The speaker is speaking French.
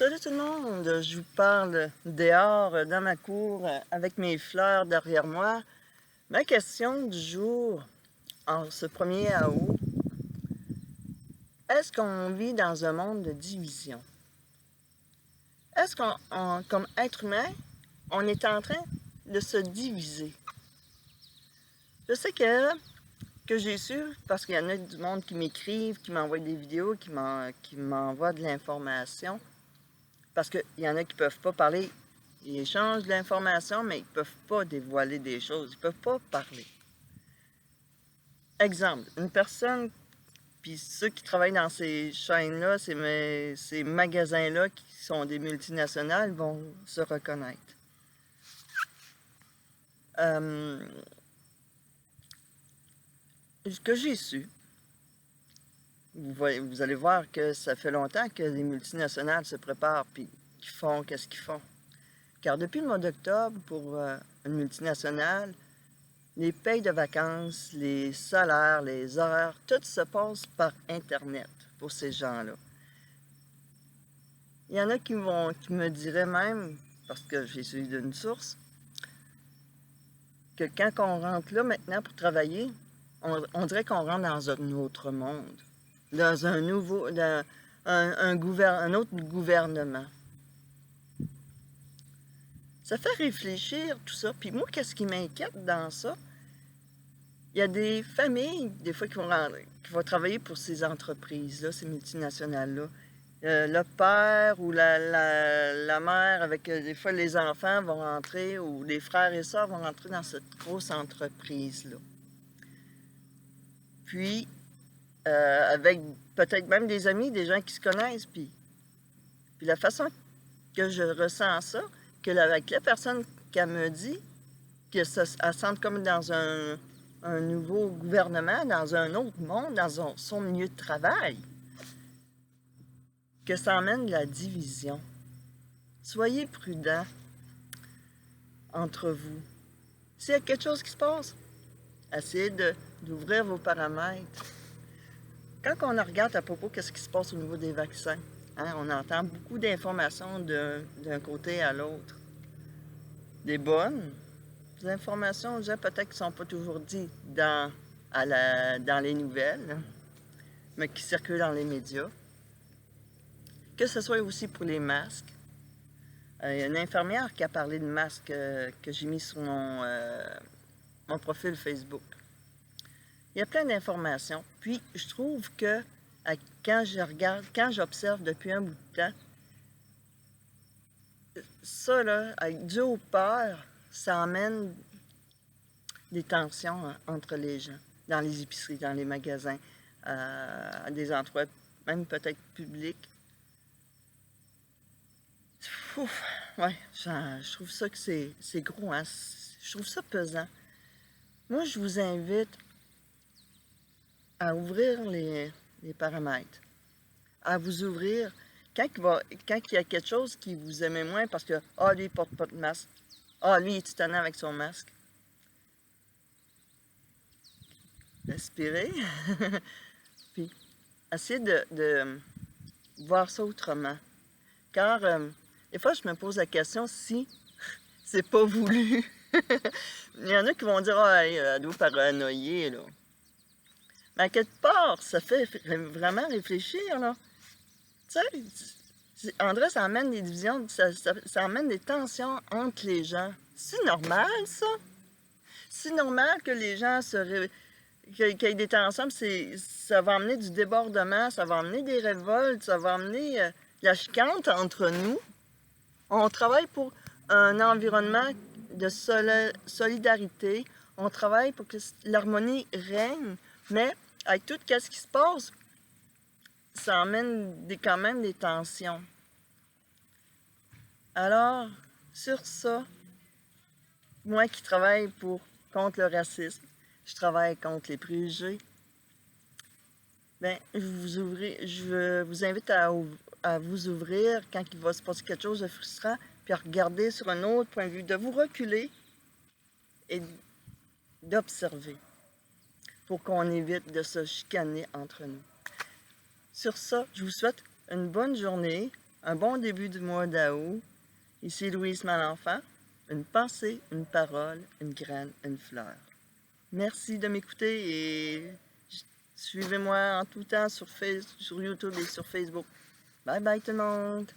Salut tout le monde, je vous parle dehors, dans ma cour, avec mes fleurs derrière moi. Ma question du jour, en ce 1er août, est-ce qu'on vit dans un monde de division? Est-ce comme être humain, on est en train de se diviser? Je sais que j'ai su, parce qu'il y en a du monde qui m'écrivent, qui m'envoient des vidéos, qui m'envoient de l'information, parce qu'il y en a qui ne peuvent pas parler. Ils échangent de l'information, mais ils ne peuvent pas dévoiler des choses. Ils ne peuvent pas parler. Exemple, une personne, puis ceux qui travaillent dans ces chaînes-là, ces magasins-là qui sont des multinationales vont se reconnaître. Ce que j'ai su, vous allez voir que ça fait longtemps que les multinationales se préparent puis qu'ils font qu'est-ce qu'ils font. Car depuis le mois d'octobre, pour une multinationale, les payes de vacances, les salaires, les horaires, tout se passe par Internet pour ces gens-là. Il y en a qui me diraient même, parce que j'ai suivi d'une source, que quand on rentre là maintenant pour travailler, on dirait qu'on rentre dans un autre monde, dans un nouveau, dans un autre gouvernement. Ça fait réfléchir tout ça. Puis moi, qu'est-ce qui m'inquiète dans ça? Il y a des familles, des fois, qui vont travailler pour ces entreprises-là, ces multinationales-là. Le père ou la mère, avec des fois les enfants vont rentrer, ou les frères et sœurs vont rentrer dans cette grosse entreprise-là. Puis, avec peut-être même des amis, des gens qui se connaissent, puis la façon que je ressens ça, avec la personne qu'elle me dit, qu'elle se sente comme dans un nouveau gouvernement, dans un autre monde, dans son milieu de travail, que ça emmène de la division. Soyez prudents entre vous. S'il y a quelque chose qui se passe, essayez d'ouvrir vos paramètres. Quand on regarde à propos de ce qui se passe au niveau des vaccins, hein, on entend beaucoup d'informations d'un côté à l'autre. Des bonnes informations, peut-être qui ne sont pas toujours dites dans les nouvelles, mais qui circulent dans les médias. Que ce soit aussi pour les masques. Il y a une infirmière qui a parlé de masques que j'ai mis sur mon profil Facebook. Il y a plein d'informations. Puis, je trouve que quand j'observe depuis un bout de temps, ça, là, dû aux peurs, ça amène des tensions entre les gens, dans les épiceries, dans les magasins, à des endroits, même peut-être publics. Ouf, ouais, je trouve ça que c'est gros, hein? Je trouve ça pesant. Moi, je vous invite à ouvrir les paramètres, à vous ouvrir. Quand il y a quelque chose qui vous aimez moins parce que, lui, il porte pas de masque. Lui, il est tannant avec son masque. Respirez. Puis, essayez de voir ça autrement. Car, des fois, je me pose la question si c'est pas voulu. Il y en a qui vont dire, elle doit paranoïer, là. Mais à quelque part, ça fait vraiment réfléchir, là. Tu sais, André, ça amène des divisions, ça amène des tensions entre les gens. C'est normal, ça? C'est normal que les gens qu'il y ait des tensions, ça va amener du débordement, ça va amener des révoltes, ça va amener la chicane entre nous. On travaille pour un environnement de solidarité. On travaille pour que l'harmonie règne, mais avec tout ce qui se passe, ça emmène quand même des tensions. Alors, sur ça, moi qui travaille contre le racisme, je travaille contre les préjugés, bien, je vous invite à vous ouvrir quand il va se passer quelque chose de frustrant, puis à regarder sur un autre point de vue, de vous reculer et d'observer pour qu'on évite de se chicaner entre nous. Sur ça, je vous souhaite une bonne journée. un bon début du mois d'août. Ici Louise Malenfant. Une pensée, une parole, une graine, une fleur. Merci de m'écouter et suivez-moi en tout temps sur YouTube et sur Facebook. Bye bye tout le monde!